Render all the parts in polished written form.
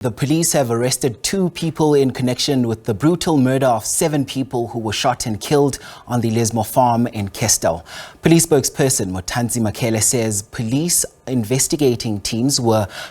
The police have arrested 2 people in connection with the brutal murder of 7 people who were shot and killed on the Lismor farm in Kestell. Police spokesperson Motantsi Makhele says police investigating teams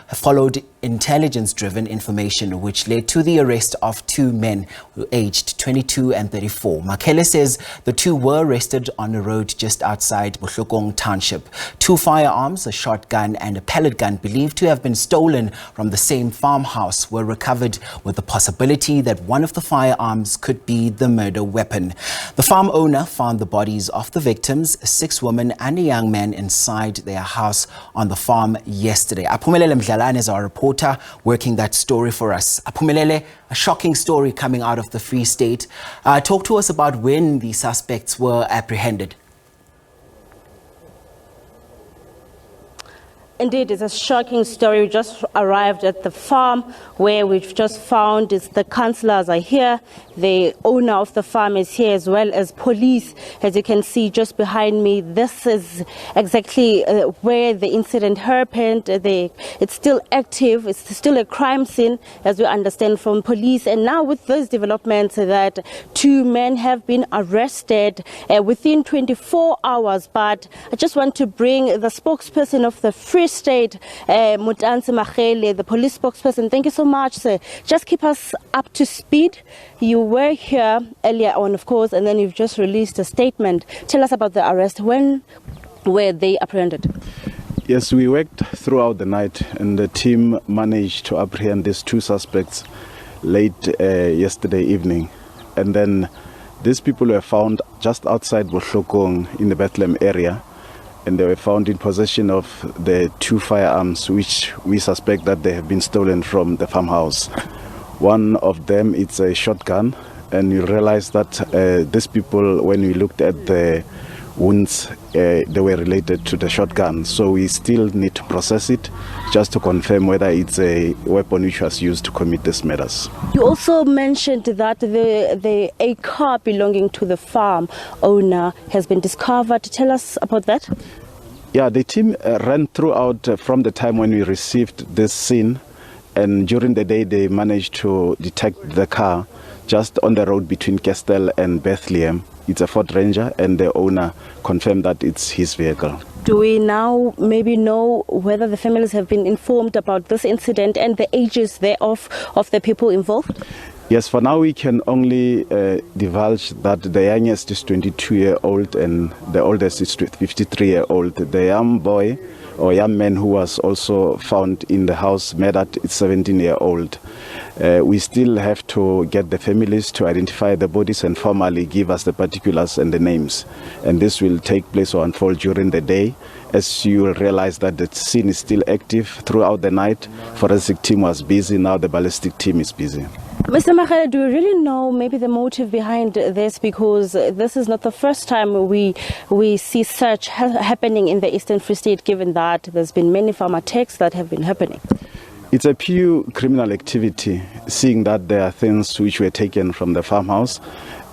followed intelligence-driven information which led to the arrest of 2 men aged 22 and 34. Makhele says the 2 were arrested on a road just outside Bohlokong township. 2 firearms, a shotgun and a pellet gun believed to have been stolen from the same farmhouse were recovered, with the possibility that one of the firearms could be the murder weapon. The farm owner found the bodies of the victims, 6 women and a young man, inside their house on the farm yesterday. Aphumelele Mdlalane is our reporter working that story for us. Aphumelele, a shocking story coming out of the Free State. Talk to us about when the suspects were apprehended. Indeed, it's a shocking story. We just arrived at the farm where we've just found the councillors are here. The owner of the farm is here, as well as police. As you can see just behind me, this is exactly where the incident happened. It's still active. It's still a crime scene, as we understand from police. And now with those developments that 2 men have been arrested within 24 hours. But I just want to bring the spokesperson of the Free State, Motantsi Makhele, the police spokesperson. Thank you so much, sir. Just keep us up to speed. You were here earlier on, of course, and then you've just released a statement. Tell us about the arrest. When were they apprehended? Yes, we worked throughout the night, and the team managed to apprehend these 2 suspects late yesterday evening. And then these people were found just outside Bohlokong in the Bethlehem area. And they were found in possession of the 2 firearms, which we suspect that they have been stolen from the farmhouse. One of them is a shotgun, and you realize that these people, when we looked at the wounds, they were related to the shotgun. So we still need to process it just to confirm whether it's a weapon which was used to commit these murders. You also mentioned that a car belonging to the farm owner has been discovered. Tell us about that. Yeah, the team ran throughout from the time when we received this scene, and during the day they managed to detect the car just on the road between Kestell and Bethlehem. It's a Ford Ranger, and the owner confirmed that it's his vehicle. Do we now maybe know whether the families have been informed about this incident and the ages thereof of the people involved? Yes, for now we can only divulge that the youngest is 22-year-old and the oldest is 53-year-old. The young boy or young man who was also found in the house murdered is 17-year-old. We still have to get the families to identify the bodies and formally give us the particulars and the names. And this will take place or unfold during the day. As you will realize that the scene is still active throughout the night. Forensic team was busy, now the ballistic team is busy. Mr. Makhele, do you really know maybe the motive behind this? Because this is not the first time we see such happening in the Eastern Free State, given that there's been many farm attacks that have been happening. It's a pure criminal activity, seeing that there are things which were taken from the farmhouse,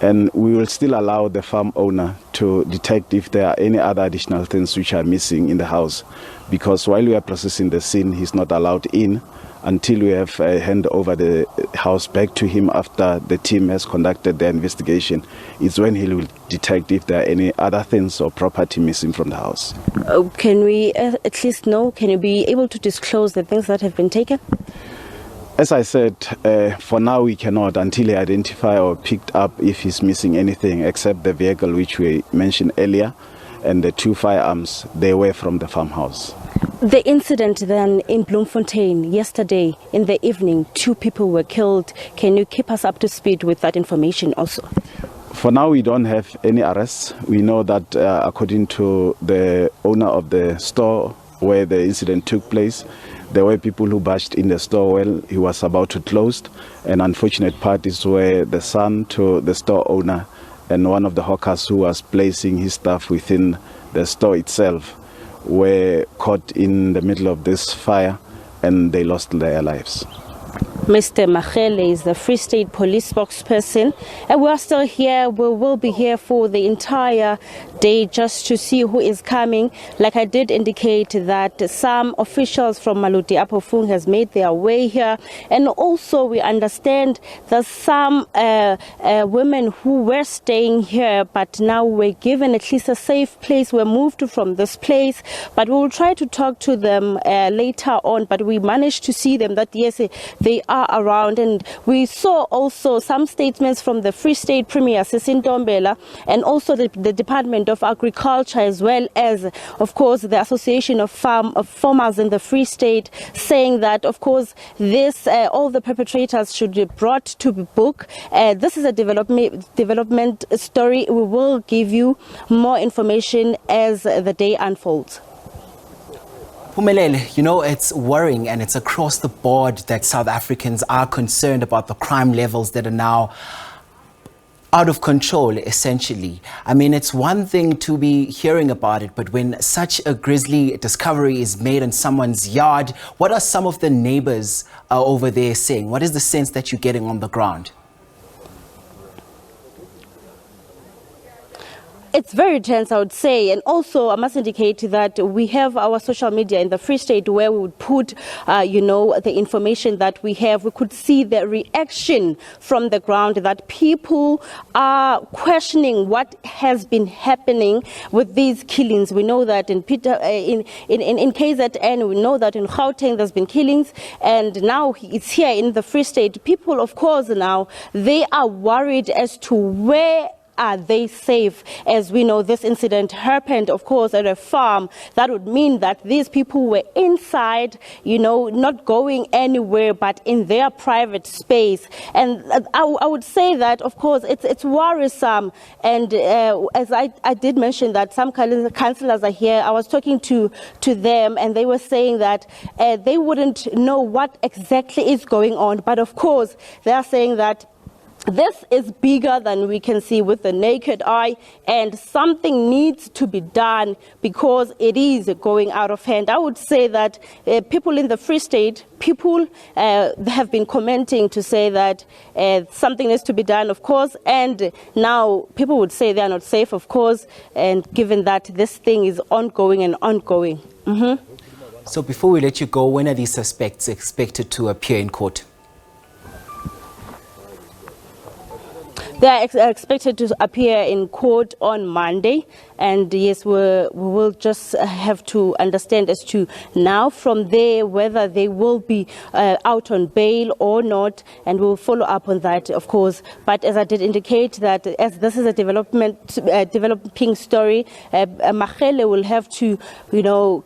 and we will still allow the farm owner to detect if there are any other additional things which are missing in the house, because while we are processing the scene, he's not allowed in until we have hand over the house back to him after the team has conducted their investigation. It's when he will detect if there are any other things or property missing from the house. Can we at least know, can you be able to disclose the things that have been taken? As I said, for now we cannot until he identify or picked up if he's missing anything except the vehicle which we mentioned earlier and the 2 firearms. They were from the farmhouse. The incident then in Bloemfontein yesterday in the evening, 2 people were killed. Can you keep us up to speed with that information also? For now, we don't have any arrests. We know that according to the owner of the store where the incident took place, there were people who bashed in the store while he was about to close. And unfortunate parties were the son to the store owner and one of the hawkers who was placing his stuff within the store itself were caught in the middle of this fire, and they lost their lives. Mr. Makhele is the Free State Police spokesperson, and we are still here. We will be here for the entire day just to see who is coming. Like I did indicate that some officials from Maluti Apofung has made their way here, and also we understand that some women who were staying here but now were given at least a safe place were moved from this place, but we will try to talk to them later on. But we managed to see them that yes, they are around, and we saw also some statements from the Free State Premier Sisi Ntombela and also the Department of Agriculture, as well as of course the Association of Farmers in the Free State, saying that of course this all the perpetrators should be brought to book. This is a development story. We will give you more information as the day unfolds. Aphumelele, you know, it's worrying and it's across the board that South Africans are concerned about the crime levels that are now out of control, essentially. I mean, it's one thing to be hearing about it, but when such a grisly discovery is made in someone's yard, what are some of the neighbors over there saying? What is the sense that you're getting on the ground? It's very tense, I would say, and also I must indicate that we have our social media in the Free State where we would put, the information that we have. We could see the reaction from the ground that people are questioning what has been happening with these killings. We know that in KZN, we know that in Gauteng there's been killings, and now it's here in the Free State. People, of course, now they are worried as to where are they safe? As we know, this incident happened, of course, at a farm. That would mean that these people were inside, not going anywhere, but in their private space. And I would say that, of course, it's worrisome. And as I did mention that some councillors are here, I was talking to them, and they were saying that they wouldn't know what exactly is going on. But of course, they are saying that this is bigger than we can see with the naked eye, and something needs to be done because it is going out of hand. I would say that people in the Free State, have been commenting to say that something needs to be done, of course, and now people would say they are not safe, of course, and given that this thing is ongoing and ongoing. So before we let you go, when are these suspects expected to appear in court? They are expected to appear in court on Monday, and yes, we will just have to understand as to now from there whether they will be out on bail or not, and we'll follow up on that, of course. But as I did indicate that as this is a developing story, Makhele will have to,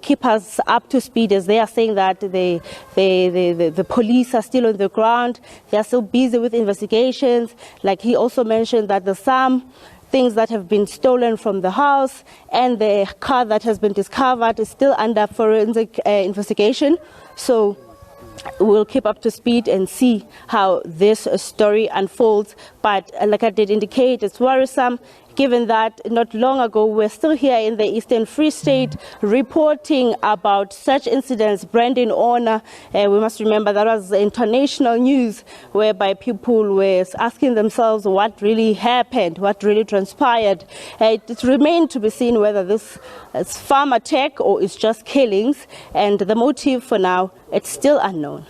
keep us up to speed, as they are saying that the police are still on the ground. They are still busy with investigations. Like he also mentioned that there's some things that have been stolen from the house, and the car that has been discovered is still under forensic investigation. So we'll keep up to speed and see how this story unfolds. But like I did indicate, it's worrisome, given that not long ago we're still here in the Eastern Free State reporting about such incidents. Brandon Honor, we must remember that was international news, whereby people were asking themselves what really happened, what really transpired. It remained to be seen whether this is farm attack or it's just killings, and the motive for now, it's still unknown.